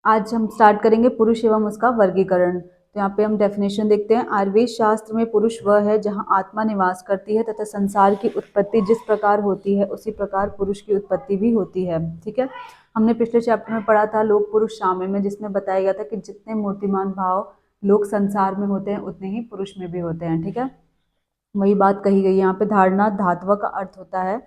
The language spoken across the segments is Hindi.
आज हम स्टार्ट करेंगे पुरुष एवं उसका वर्गीकरण। तो यहाँ पे हम डेफिनेशन देखते हैं। आयुर्वेद शास्त्र में पुरुष वह है जहाँ आत्मा निवास करती है तथा संसार की उत्पत्ति जिस प्रकार होती है उसी प्रकार पुरुष की उत्पत्ति भी होती है। ठीक है, हमने पिछले चैप्टर में पढ़ा था लोक पुरुष साम्य में, जिसमें बताया गया था कि जितने मूर्तिमान भाव लोग संसार में होते हैं उतने ही पुरुष में भी होते हैं। ठीक है, वही बात कही गई है यहाँ पे। धारणा धातुवा का अर्थ होता है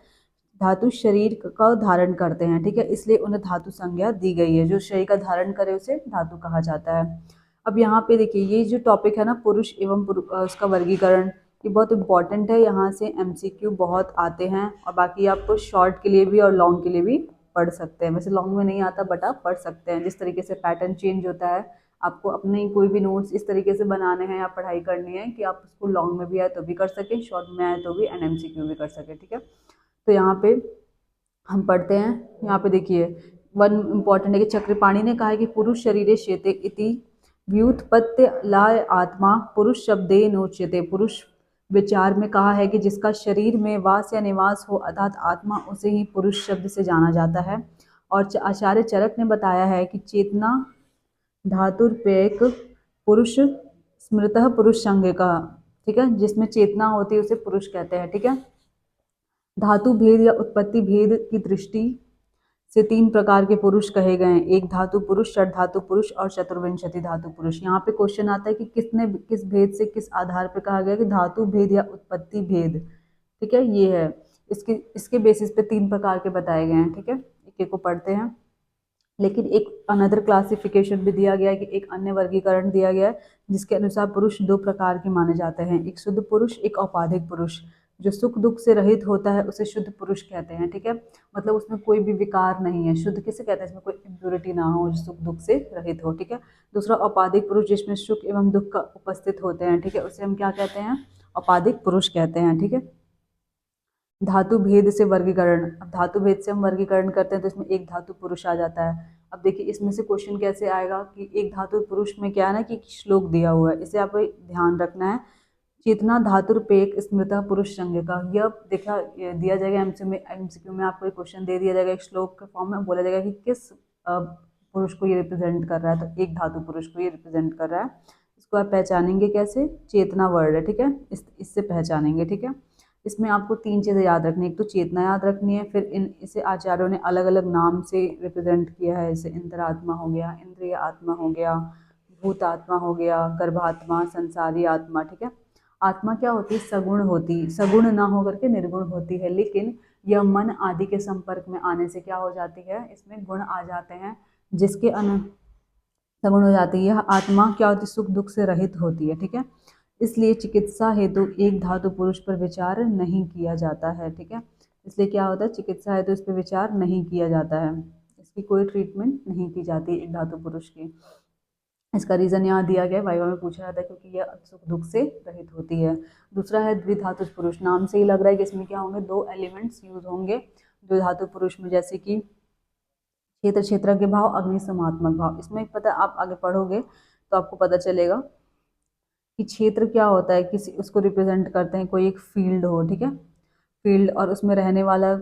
धातु शरीर का धारण करते हैं। ठीक है, इसलिए उन्हें धातु संज्ञा दी गई है। जो शरीर का धारण करे उसे धातु कहा जाता है। अब यहाँ पे देखिए ये जो टॉपिक है ना, पुरुष एवं उसका वर्गीकरण, ये बहुत इंपॉर्टेंट है। यहाँ से एमसीक्यू बहुत आते हैं और बाकी आप शॉर्ट के लिए भी और लॉन्ग के लिए भी पढ़ सकते हैं। वैसे लॉन्ग में नहीं आता बट आप पढ़ सकते हैं। जिस तरीके से पैटर्न चेंज होता है, आपको अपने कोई भी नोट्स इस तरीके से बनाने हैं या पढ़ाई करनी है कि आप उसको लॉन्ग में भी आए तो भी कर सकें, शॉर्ट में आए तो भी, एंड एमसीक्यू भी कर सकें। ठीक है, तो यहाँ पे हम पढ़ते हैं। यहाँ पे देखिए वन इम्पॉर्टेंट है कि चक्रपाणि ने कहा है कि पुरुष शरीरे शेते इति व्युत्पत्ति लाय आत्मा पुरुष शब्दे नोच्यते। पुरुष विचार में कहा है कि जिसका शरीर में वास या निवास हो अर्थात आत्मा, उसे ही पुरुष शब्द से जाना जाता है। और आचार्य चरक ने बताया है कि चेतना धातुर्पेक पुरुष स्मृतः पुरुष संज्ञ का। ठीक है, जिसमें चेतना होती है उसे पुरुष कहते हैं। ठीक है, धातु भेद या उत्पत्ति भेद की दृष्टि से तीन प्रकार के पुरुष कहे गए हैं। एक धातु पुरुष, षड धातु पुरुष और चतुर्विंशति धातु पुरुष। यहाँ पे क्वेश्चन आता है कि किसने किस भेद से किस आधार पे कहा गया कि धातु भेद या उत्पत्ति भेद। ठीक है, ये है इसके इसके बेसिस पे तीन प्रकार के बताए गए हैं। ठीक है, एक एक को पढ़ते हैं। लेकिन एक अनदर क्लासिफिकेशन भी दिया गया है कि एक अन्य वर्गीकरण दिया गया है जिसके अनुसार पुरुष दो प्रकार के माने जाते हैं, एक शुद्ध पुरुष, एक औपाधिक पुरुष। जो सुख दुख से रहित होता है उसे शुद्ध पुरुष कहते हैं। ठीक है, मतलब उसमें कोई भी विकार नहीं है। शुद्ध किसे कहते हैं? इसमें कोई इम्प्योरिटी ना हो, जो सुख दुख से रहित हो। ठीक है, दूसरा औपाधिक पुरुष, जिसमें सुख एवं दुख का उपस्थित होते हैं। ठीक है, उसे हम क्या कहते हैं? औपाधिक पुरुष कहते हैं। ठीक है, धातु भेद से वर्गीकरण। अब धातु भेद से हम वर्गीकरण करते हैं तो इसमें एक धातु पुरुष आ जाता है। अब देखिए इसमें से क्वेश्चन कैसे आएगा कि एक धातु पुरुष में क्या है ना कि श्लोक दिया हुआ है, इसे आपको ध्यान रखना है। चेतना धातुर्पेक स्मृता पुरुष संज्ञ का, यह देखा ये दिया जाएगा एमसीक्यू में आपको एक क्वेश्चन दे दिया जाएगा एक श्लोक के फॉर्म में, बोला जाएगा कि किस पुरुष को ये रिप्रेजेंट कर रहा है, तो एक धातु पुरुष को ये रिप्रेजेंट कर रहा है। इसको आप पहचानेंगे कैसे? चेतना वर्ड है। ठीक है, इससे पहचानेंगे। ठीक है, इसमें आपको तीन चीज़ें याद रखनी है। एक तो चेतना याद रखनी है, फिर इसे आचार्यों ने अलग अलग नाम से रिप्रेजेंट किया है। जैसे इंद्रात्मा हो गया, इंद्रिय आत्मा हो गया, भूत आत्मा हो गया, गर्भात्मा, संसारी आत्मा। ठीक है, आत्मा क्या होती है? सगुण होती, सगुण ना होकर के निर्गुण होती है, लेकिन यह मन आदि के संपर्क में आने से क्या हो जाती है? इसमें गुण आ जाते हैं, जिसके सगुण हो जाती है। यह आत्मा क्या होती है? सुख दुख से रहित होती है। ठीक है, इसलिए चिकित्सा हेतु एक धातु पुरुष पर विचार नहीं किया जाता है। ठीक है, इसलिए क्या होता है? चिकित्सा हेतु इस पर विचार नहीं किया जाता है, इसकी कोई ट्रीटमेंट नहीं की जाती एक धातु पुरुष की। इसका रीज़न यहाँ दिया गया है, वाइवा में पूछा जाता है, क्योंकि यह सुख दुख से रहित होती है। दूसरा है द्विधातु पुरुष। नाम से ही लग रहा है कि इसमें क्या होंगे? दो एलिमेंट्स यूज होंगे द्विधातु पुरुष में, जैसे कि क्षेत्र, क्षेत्र के भाव, अग्नि समात्मक भाव। इसमें पता आप आगे पढ़ोगे तो आपको पता चलेगा कि क्षेत्र क्या होता है। किसी उसको रिप्रेजेंट करते हैं, कोई एक फील्ड हो। ठीक है, फील्ड और उसमें रहने वाला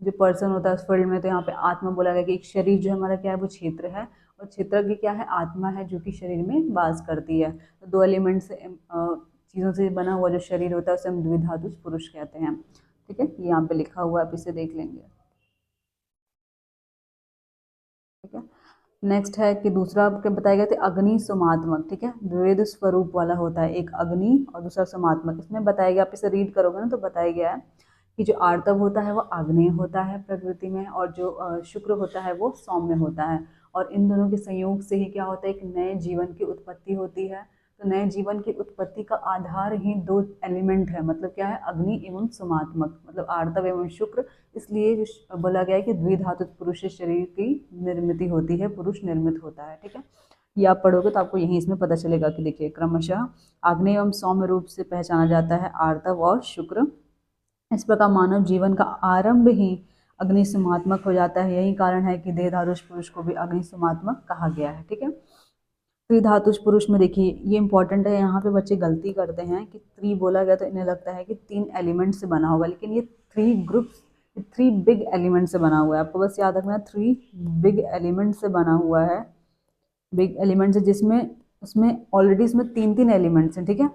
जो पर्सन होता है उस फील्ड में। तो यहाँ पे आत्मा बोला गया कि एक शरीर जो हमारा क्या है वो क्षेत्र है, और क्षेत्र की क्या है? आत्मा है, जो कि शरीर में वास करती है। तो दो एलिमेंट से चीज़ों से बना हुआ जो शरीर होता है उसे हम द्विधातु पुरुष कहते हैं। ठीक है, ये यहाँ पे लिखा हुआ है, आप इसे देख लेंगे। ठीक है, नेक्स्ट है कि दूसरा आपके बताया गया था अग्नि सोमात्मक। ठीक है, द्वैध स्वरूप वाला होता है, एक अग्नि और दूसरा सोमात्मक। इसमें बताया गया, आप इसे रीड करोगे ना तो बताया गया है कि जो आर्तव होता है वो आग्नेय होता है प्रकृति में, और जो शुक्र होता है वो सौम्य होता है। और इन दोनों के संयोग से ही क्या होता है? एक नए जीवन की उत्पत्ति होती है। तो नए जीवन की उत्पत्ति का आधार ही दो एलिमेंट है, मतलब क्या है? अग्नि एवं सोमात्मक, मतलब आर्तव एवं शुक्र। इसलिए जो बोला गया है कि द्विधातु पुरुष शरीर की निर्मित होती है, पुरुष निर्मित होता है। ठीक है, ये आप पढ़ोगे तो आपको यहीं इसमें पता चलेगा कि देखिए क्रमशः आग्नेय एवं सौम्य रूप से पहचाना जाता है आर्तव और शुक्र। इस प्रकार मानव जीवन का आरंभ ही अग्निसमात्मक हो जाता है। यही कारण है कि देहधारुष पुरुष को भी अग्निसमात्मक कहा गया है। ठीक है, त्रिधातुष पुरुष में देखिए ये इंपॉर्टेंट है, यहाँ पे बच्चे गलती करते हैं कि थ्री बोला गया तो इन्हें लगता है कि तीन एलिमेंट से बना होगा, लेकिन ये three groups, three big element से बना हुआ है। आपको बस याद रखना है, थ्री बिग एलिमेंट से बना हुआ है। बिग एलिमेंट्स है जिसमें उसमें ऑलरेडी इसमें तीन तीन एलिमेंट्स हैं, ठीक है,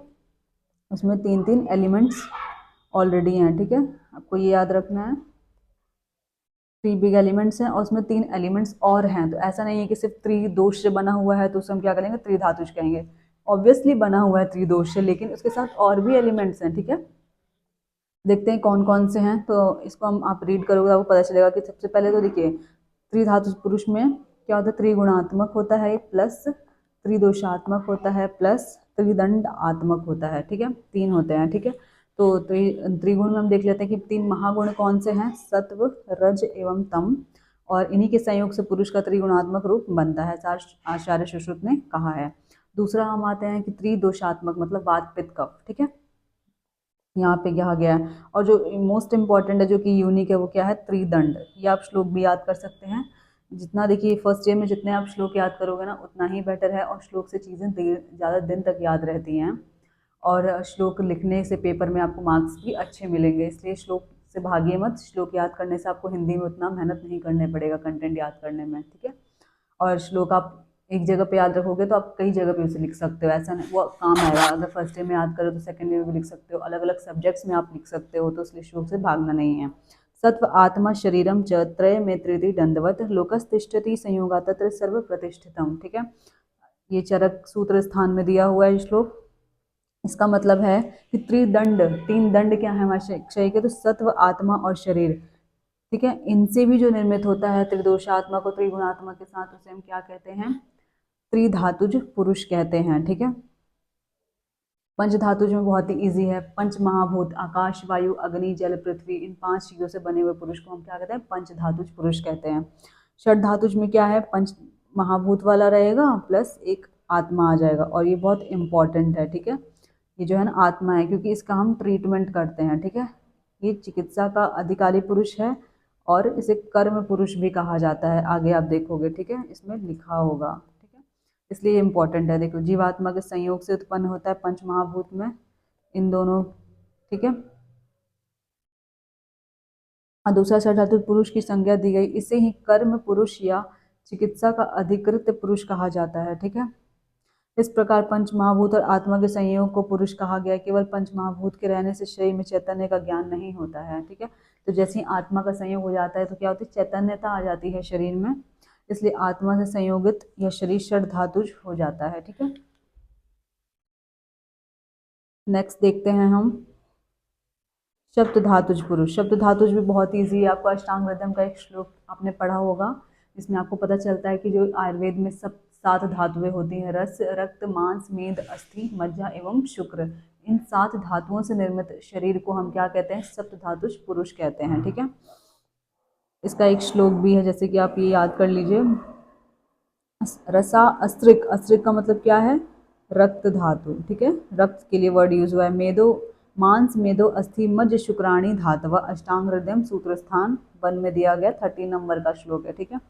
उसमें तीन तीन एलिमेंट्स ऑलरेडी हैं, ठीक है, आपको ये याद रखना है। थ्री बिग एलिमेंट्स हैं और उसमें तीन एलिमेंट्स और हैं, तो ऐसा नहीं है कि सिर्फ त्रिदोष से बना हुआ है तो उसे हम क्या करेंगे, त्रिधातुज कहेंगे। ऑब्वियसली बना हुआ है त्रिदोष से, लेकिन उसके साथ और भी एलिमेंट्स हैं, ठीक है। देखते हैं कौन कौन से हैं, तो इसको हम आप रीड करोगे तो आपको पता चलेगा कि सबसे पहले तो देखिए त्रिधातुज पुरुष में क्या होता है, त्रिगुणात्मक होता है प्लस त्रिदोषात्मक होता है प्लस त्रिदंडात्मक होता है, ठीक है, तीन होते हैं, ठीक है। तो त्रिगुण में हम देख लेते हैं कि तीन महागुण कौन से हैं, सत्व रज एवं तम, और इन्हीं के संयोग से पुरुष का त्रिगुणात्मक रूप बनता है, आचार्य सुश्रुत ने कहा है। दूसरा हम आते हैं कि त्रिदोषात्मक मतलब वात पित्त कफ, ठीक है, यहाँ पे कहा गया है। और जो मोस्ट इंपॉर्टेंट है, जो कि यूनिक है, वो क्या है, त्रिदंड। ये आप श्लोक भी याद कर सकते हैं, जितना देखिए फर्स्ट ईयर में जितने आप श्लोक याद करोगे ना उतना ही बेटर है, और श्लोक से चीज़ें ज़्यादा दिन तक याद रहती हैं, और श्लोक लिखने से पेपर में आपको मार्क्स भी अच्छे मिलेंगे, इसलिए श्लोक से भागिए मत। श्लोक याद करने से आपको हिंदी में उतना मेहनत नहीं करने पड़ेगा कंटेंट याद करने में, ठीक है। और श्लोक आप एक जगह पे याद रखोगे तो आप कई जगह पे उसे लिख सकते हो, ऐसा नहीं वो काम आएगा। अगर फर्स्ट ईयर में याद करो तो सेकंड ईयर में भी लिख सकते हो, अलग अलग सब्जेक्ट्स में आप लिख सकते हो, तो इसलिए श्लोक से भागना नहीं है। सत्व आत्मा शरीरम च त्रय में त्रिति दंडवत लोकस्तिष्ठति संयोगा तत्र सर्व प्रतिष्ठितम, ठीक है। ये चरक सूत्र स्थान में दिया हुआ है श्लोक। इसका मतलब है कि त्रिदंड, तीन दंड क्या है हमारे क्षय के, तो सत्व आत्मा और शरीर, ठीक है, इनसे भी जो निर्मित होता है त्रिदोषात्मक और त्रिगुणात्मक के साथ, उसे हम क्या कहते हैं, त्रिधातुज पुरुष कहते हैं, ठीक है। पंचधातुज में बहुत ही इजी है, पंच महाभूत आकाश वायु अग्नि जल पृथ्वी, इन पांच चीजों से बने हुए पुरुष को हम क्या कहते हैं, पंचधातुज पुरुष कहते हैं। षड धातुज में क्या है, पंच महाभूत वाला रहेगा प्लस एक आत्मा आ जाएगा, और ये बहुत इंपॉर्टेंट है, ठीक है। ये जो है ना आत्मा है, क्योंकि इसका हम ट्रीटमेंट करते हैं, ठीक है। ये चिकित्सा का अधिकारी पुरुष है, और इसे कर्म पुरुष भी कहा जाता है, आगे आप देखोगे, ठीक है, इसमें लिखा होगा, ठीक है, इसलिए इम्पोर्टेंट है। देखो जीवात्मा के संयोग से उत्पन्न होता है पंच महाभूत में इन दोनों, ठीक है। और दूसरा षड धातु पुरुष की संज्ञा दी गई, इसे ही कर्म पुरुष या चिकित्सा का अधिकृत पुरुष कहा जाता है, ठीक है। इस प्रकार पंच महाभूत और आत्मा के संयोग को पुरुष कहा गया। केवल पंच महाभूत के रहने से शरीर में चैतन्य का ज्ञान नहीं होता है, ठीक है। तो जैसे ही आत्मा का संयोग हो जाता है तो क्या होती है, चैतन्यता आ जाती है शरीर में, इसलिए आत्मा से संयोगित यह शरीर षड धातुज हो जाता है, ठीक है। नेक्स्ट देखते हैं हम शब्द धातुज पुरुष। शब्द धातुज भी बहुत ईजी है, आपको अष्टांग हृदय का एक श्लोक आपने पढ़ा होगा, इसमें आपको पता चलता है कि जो आयुर्वेद में सब सात धातुएं होती हैं, रस रक्त मांस मेद अस्थि मज्जा एवं शुक्र, इन सात धातुओं से निर्मित शरीर को हम क्या कहते हैं, सप्त धातुज पुरुष कहते हैं, ठीक है। इसका एक श्लोक भी है, जैसे कि आप ये याद कर लीजिए, रसा अस्त्रिक, अस्त्रिक का मतलब क्या है, रक्त धातु, ठीक है, रक्त के लिए वर्ड यूज हुआ है। मेदो मांस मेदो अस्थि मज्ज शुक्राणी धातव अष्टांग हृदय सूत्र स्थान 1 में दिया गया 13 नंबर का श्लोक है, ठीक है।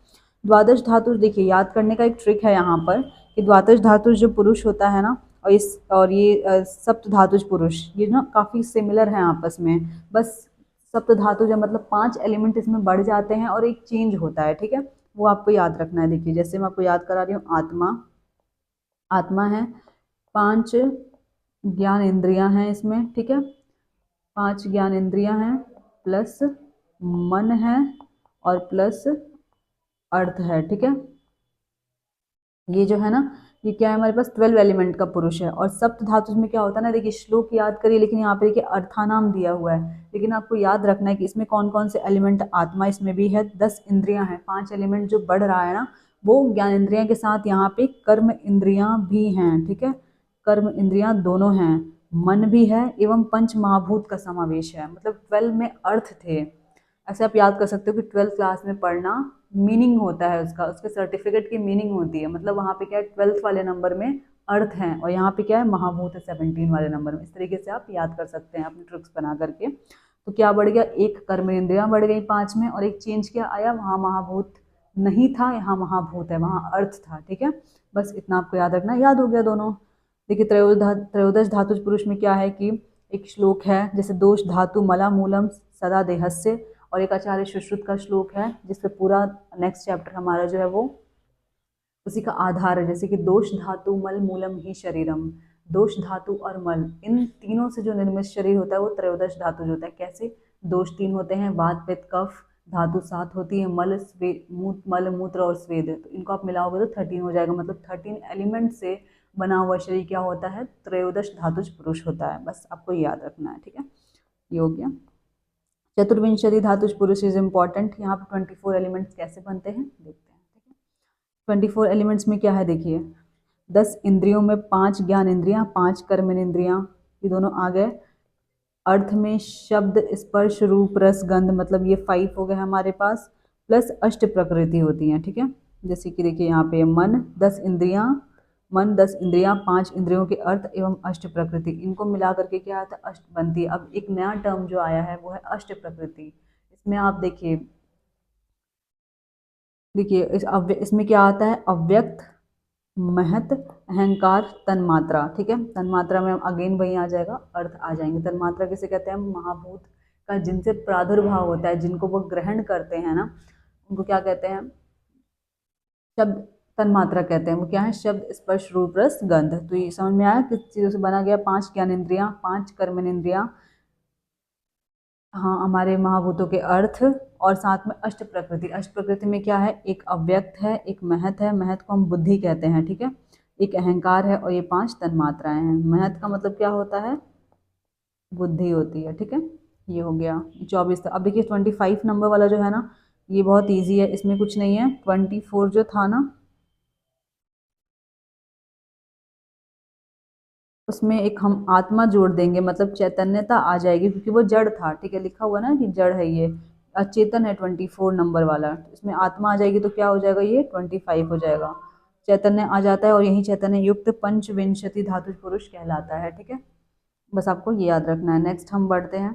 द्वादश धातु देखिए याद करने का एक ट्रिक है यहाँ पर, कि द्वादश धातु जो पुरुष होता है ना, और ये सप्त धातुज पुरुष, ये ना काफ़ी सिमिलर हैं आपस में, बस सप्त धातु जो मतलब 5 एलिमेंट इसमें बढ़ जाते हैं और एक चेंज होता है, ठीक है, वो आपको याद रखना है। देखिए जैसे मैं आपको याद करा रही हूँ, आत्मा, आत्मा है, 5 ज्ञान इंद्रियां हैं इसमें, ठीक है, 5 ज्ञान इंद्रियां हैं, प्लस मन है, और प्लस अर्थ है, ठीक है। ये जो है ना, ये क्या है, हमारे पास 12 एलिमेंट का पुरुष है। और सप्त धातु में क्या होता है ना, देखिए श्लोक याद करिए, लेकिन यहाँ पे देखिए अर्थानाम दिया हुआ है, लेकिन आपको याद रखना है कि इसमें कौन कौन से एलिमेंट, आत्मा इसमें भी है, 10 इंद्रियां हैं, 5 एलिमेंट जो बढ़ रहा है ना, वो ज्ञान इंद्रियां के साथ यहाँ पे कर्म इंद्रियां भी हैं, ठीक है, कर्म इंद्रियां दोनों हैं, मन भी है, एवं पंच महाभूत का समावेश है, मतलब 12 में अर्थ थे। ऐसे आप याद कर सकते हो कि 12th क्लास में पढ़ना मीनिंग होता है उसका, उसके सर्टिफिकेट की मीनिंग होती है, मतलब वहाँ पे क्या है, 12th वाले नंबर में अर्थ है, और यहाँ पे क्या है, महाभूत है 17 वाले नंबर में। इस तरीके से आप याद कर सकते हैं अपने ट्रिक्स बना करके। तो क्या बढ़ गया, एक कर्म इंद्रियां बढ़ गई 5 में, और एक चेंज क्या आया, वहाँ महाभूत नहीं था, यहाँ महाभूत है, वहाँ अर्थ था, ठीक है। बस इतना आपको याद रखना, याद हो गया दोनों। देखिए त्रयोदश धातुज पुरुष में क्या है कि एक श्लोक है, जैसे दोष धातु मला मूलम सदा देहस्य, और एक आचार्य सुश्रुत का श्लोक है जिसपे पूरा नेक्स्ट चैप्टर हमारा जो है वो उसी का आधार है। जैसे कि दोष धातु मल मूलम ही शरीरम, दोष धातु और मल इन तीनों से जो निर्मित शरीर होता है वो त्रयोदश धातु होता है। कैसे? दोष 3 होते हैं, वात पित्त कफ, धातु 7 होती है, मल मल मूत्र और स्वेद। तो इनको आप मिलाओगे तो 13 हो जाएगा। मतलब 13 एलिमेंट से बना हुआ शरीर क्या होता है? त्रयोदश धातुज पुरुष होता है। बस आपको याद रखना है, ठीक है। ये हो गया। चतुर्विंशति धातुज पुरुष इज इम्पॉर्टेंट। यहाँ पे 24 एलिमेंट्स कैसे बनते हैं देखते हैं, ठीक है। 24 एलिमेंट्स में क्या है देखिए, 10 इंद्रियों में 5 ज्ञान इंद्रियां, 5 कर्मेंद्रियां, ये दोनों आ गए। अर्थ में शब्द स्पर्श रूप रस गंध, मतलब ये 5 हो गए हमारे पास। प्लस अष्ट प्रकृति होती हैं, ठीक है। जैसे कि देखिए यहाँ पे मन 10 इंद्रियां, मन 10 इंद्रियां, 5 इंद्रियों के अर्थ एवं अष्ट प्रकृति, इनको मिला करके क्या आता है? अष्ट बनती है। अब एक नया टर्म जो आया है वो है अष्ट प्रकृति। इसमें आप देखिए, देखिए इसमें क्या आता है? अव्यक्त, महत, अहंकार, तन्मात्रा, ठीक है। तन्मात्रा में अगेन वही आ जाएगा, अर्थ आ जाएंगे। तन्मात्रा किसे कहते हैं? महाभूत का जिनसे प्रादुर्भाव होता है, जिनको वो ग्रहण करते हैं ना, उनको क्या कहते हैं? शब्द तन्मात्रा कहते हैं। वो क्या है? शब्द स्पर्श रूप रस गंध। तो ये समझ में आया किस चीज़ों से बना गया? 5 ज्ञानेंद्रियां, 5 कर्मेंद्रियां, हाँ हमारे महाभूतों के अर्थ, और साथ में अष्ट प्रकृति। अष्ट प्रकृति में क्या है? एक अव्यक्त है, एक महत है, महत को हम बुद्धि कहते हैं, ठीक है। एक अहंकार है और ये 5 तन्मात्राएं हैं। महत का मतलब क्या होता है? बुद्धि होती है, ठीक है। ये हो गया 24। अब देखिए 25 नंबर वाला जो है ना, ये बहुत ईजी है, इसमें कुछ नहीं है। 24 जो था ना, उसमें एक हम आत्मा जोड़ देंगे, मतलब चैतन्यता आ जाएगी, क्योंकि वो जड़ था, ठीक है। लिखा हुआ ना कि जड़ है, ये अचेतन है 24 नंबर वाला। इसमें आत्मा आ जाएगी तो क्या हो जाएगा? ये 25 हो जाएगा। चैतन्य आ जाता है और यही चैतन्य युक्त पंचविंशति धातु पुरुष कहलाता है, ठीक है। बस आपको ये याद रखना है। नेक्स्ट हम बढ़ते हैं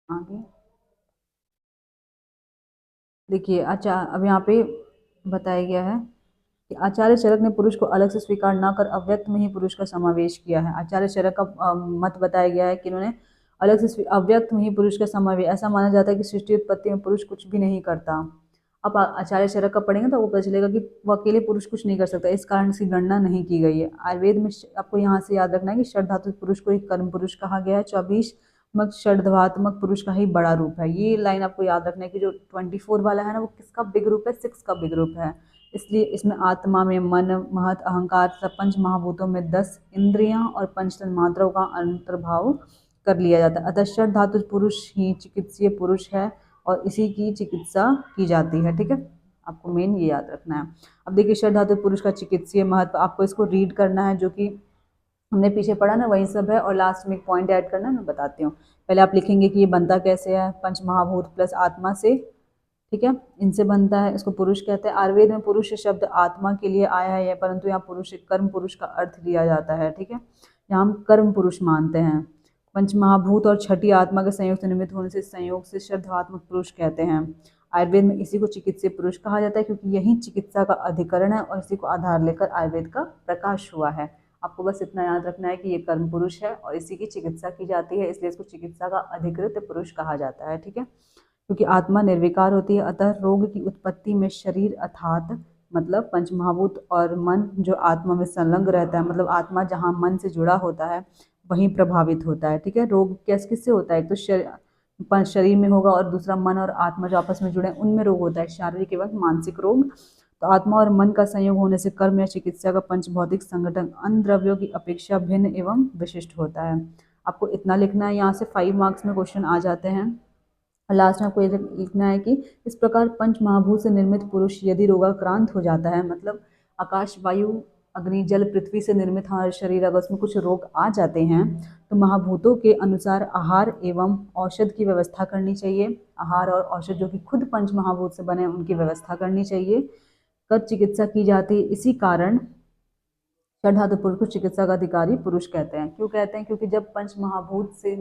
आगे। देखिए अच्छा, अब यहाँ पे बताया गया है कि आचार्य चरक ने पुरुष को अलग से स्वीकार न कर अव्यक्त में ही पुरुष का समावेश किया है। आचार्य चरक का मत बताया गया है कि इन्होंने अलग से अव्यक्त में ही पुरुष का समावेश, ऐसा माना जाता है कि सृष्टि उत्पत्ति में पुरुष कुछ भी नहीं करता। अब आचार्य चरक का पढ़ेंगे तो आपको पता चलेगा कि वो अकेले पुरुष कुछ नहीं कर सकता, इस कारण इसकी गणना नहीं की गई है। आयुर्वेद में आपको यहाँ से याद रखना है कि षड्धातु पुरुष को एक कर्म पुरुष कहा गया है। 24 मक षड्धात्मक पुरुष का ही बड़ा रूप है। ये लाइन आपको याद रखना है कि जो 24 वाला है ना, वो किसका बिग रूप है? 6 का बिग रूप है। इसलिए इसमें आत्मा में मन, महत, अहंकार, सब पंच महाभूतों में 10 इंद्रियां और पंच तन्मात्राओं का अंतर्भाव कर लिया जाता है। अतः षड धातु पुरुष ही चिकित्सीय पुरुष है और इसी की चिकित्सा की जाती है, ठीक है। आपको मेन ये याद रखना है। अब देखिए षड धातु पुरुष का चिकित्सीय महत्व, आपको इसको रीड करना है, जो कि हमने पीछे पढ़ा ना वही सब है, और लास्ट में एक पॉइंट ऐड करना है, मैं बताती हूँ। पहले आप लिखेंगे कि ये बनता कैसे है? पंच महाभूत प्लस आत्मा से, ठीक है, इनसे बनता है, इसको पुरुष कहते हैं। आयुर्वेद में पुरुष शब्द आत्मा के लिए आया है, परंतु यहाँ पुरुष कर्म पुरुष का अर्थ लिया जाता है, ठीक है। यहाँ हम कर्म पुरुष मानते हैं। पंच महाभूत और छठी आत्मा के संयुक्त निर्मित होने से संयोग से श्रद्धात्मक पुरुष कहते हैं। आयुर्वेद में इसी को चिकित्सीय पुरुष कहा जाता है, क्योंकि यही चिकित्सा का अधिकरण है और इसी को आधार लेकर आयुर्वेद का प्रकाश हुआ है। आपको बस इतना याद रखना है कि ये कर्म पुरुष है और इसी की चिकित्सा की जाती है, इसलिए इसको चिकित्सा का अधिकृत पुरुष कहा जाता है, ठीक है। क्योंकि आत्मा निर्विकार होती है, अतः रोग की उत्पत्ति में शरीर अर्थात मतलब पंचमहाभूत और मन जो आत्मा में संलग्न रहता है, मतलब आत्मा जहाँ मन से जुड़ा होता है वहीं प्रभावित होता है, ठीक है। रोग किससे होता है? एक तो शरीर में होगा और दूसरा मन और आत्मा जो आपस में जुड़े हैं उनमें रोग होता है, शारीरिक एवं मानसिक रोग। तो आत्मा और मन का संयोग होने से कर्म या चिकित्सा का पंच भौतिक संगठन अन्य द्रव्यों की अपेक्षा भिन्न एवं विशिष्ट होता है। आपको इतना लिखना है, यहाँ से 5 मार्क्स में क्वेश्चन आ जाते हैं। लास्ट में आपको ये लिखना है कि इस प्रकार पंच महाभूत से निर्मित पुरुष यदि रोगाक्रांत हो जाता है, मतलब आकाश वायु अग्नि जल पृथ्वी से निर्मित हमारे शरीर अगर उसमें कुछ रोग आ जाते हैं, तो महाभूतों के अनुसार आहार एवं औषध की व्यवस्था करनी चाहिए। आहार और औषध जो कि खुद पंच महाभूत से बने उनकी व्यवस्था करनी चाहिए, कर चिकित्सा की जाती है। इसी कारण षड्धातु पुरुष को चिकित्सा का अधिकारी पुरुष कहते हैं। क्यों कहते हैं? क्योंकि जब पंच महाभूत से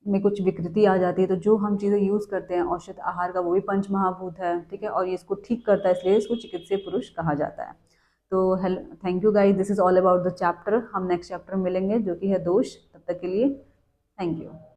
में कुछ विकृति आ जाती है, तो जो हम चीज़ें यूज़ करते हैं औषध आहार का, वो भी पंच महाभूत है, ठीक है, और ये इसको ठीक करता है, इसलिए इसको चिकित्सीय पुरुष कहा जाता है। तो hello, thank you guys, this is all about the chapter. हम नेक्स्ट चैप्टर में मिलेंगे जो कि है दोष। तब तक के लिए थैंक यू।